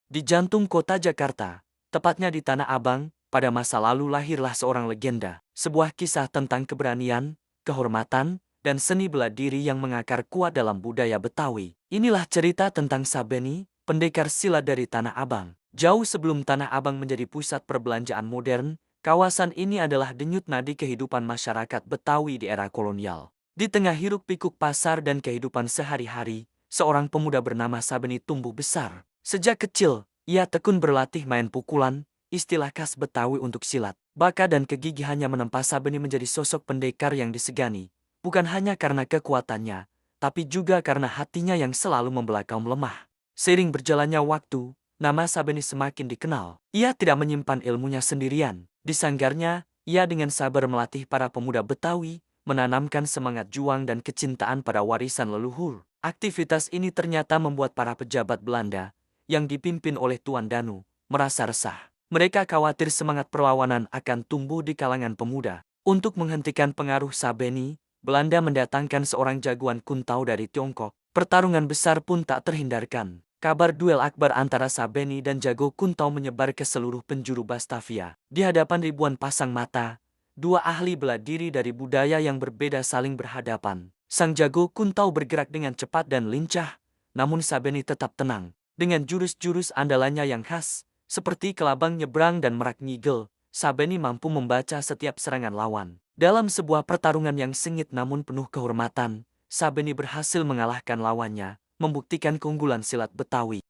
Di jantung kota Jakarta, tepatnya di Tanah Abang, pada masa lalu lahirlah seorang legenda. Sebuah kisah tentang keberanian, kehormatan, dan seni bela diri yang mengakar kuat dalam budaya Betawi. Inilah cerita tentang Sabeni, pendekar silat dari Tanah Abang. Jauh sebelum Tanah Abang menjadi pusat perbelanjaan modern, kawasan ini adalah denyut nadi kehidupan masyarakat Betawi di era kolonial. Di tengah hiruk-pikuk pasar dan kehidupan sehari-hari, seorang pemuda bernama Sabeni tumbuh besar. Sejak kecil, ia tekun berlatih main pukulan, istilah khas Betawi untuk silat. Bakat dan kegigihannya menempa Sabeni menjadi sosok pendekar yang disegani, bukan hanya karena kekuatannya, tapi juga karena hatinya yang selalu membela kaum lemah. Seiring berjalannya waktu, nama Sabeni semakin dikenal. Ia tidak menyimpan ilmunya sendirian. Di sanggarnya, ia dengan sabar melatih para pemuda Betawi, menanamkan semangat juang dan kecintaan pada warisan leluhur. Aktivitas ini ternyata membuat para pejabat Belanda yang dipimpin oleh Tuan Danu, merasa resah. Mereka khawatir semangat perlawanan akan tumbuh di kalangan pemuda. Untuk menghentikan pengaruh Sabeni, Belanda mendatangkan seorang jagoan kuntau dari Tiongkok. Pertarungan besar pun tak terhindarkan. Kabar duel akbar antara Sabeni dan jago kuntau menyebar ke seluruh penjuru Batavia. Di hadapan ribuan pasang mata, dua ahli bela diri dari budaya yang berbeda saling berhadapan. Sang jago kuntau bergerak dengan cepat dan lincah, namun Sabeni tetap tenang. Dengan jurus-jurus andalannya yang khas, seperti kelabang nyebrang dan merak ngigel, Sabeni mampu membaca setiap serangan lawan. Dalam sebuah pertarungan yang sengit namun penuh kehormatan, Sabeni berhasil mengalahkan lawannya, membuktikan keunggulan silat Betawi.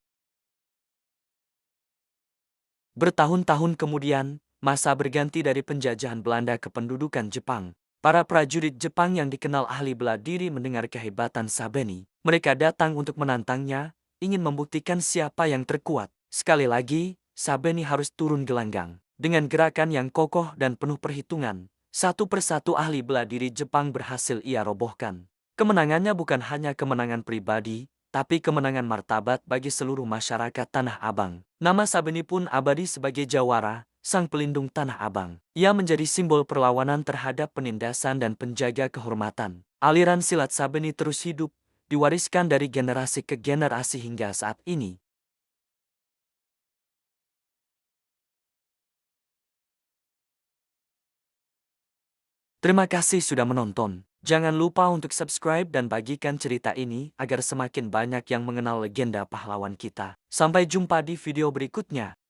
Bertahun-tahun kemudian, masa berganti dari penjajahan Belanda ke pendudukan Jepang. Para prajurit Jepang yang dikenal ahli bela diri mendengar kehebatan Sabeni. Mereka datang untuk menantangnya, ingin membuktikan siapa yang terkuat. Sekali lagi, Sabeni harus turun gelanggang. Dengan gerakan yang kokoh dan penuh perhitungan, satu persatu ahli bela diri Jepang berhasil ia robohkan. Kemenangannya bukan hanya kemenangan pribadi, tapi kemenangan martabat bagi seluruh masyarakat Tanah Abang. Nama Sabeni pun abadi sebagai Jawara, sang pelindung Tanah Abang. Ia menjadi simbol perlawanan terhadap penindasan dan penjaga kehormatan. Aliran silat Sabeni terus hidup, diwariskan dari generasi ke generasi hingga saat ini. Terima kasih sudah menonton. Jangan lupa untuk subscribe dan bagikan cerita ini agar semakin banyak yang mengenal legenda pahlawan kita. Sampai jumpa di video berikutnya.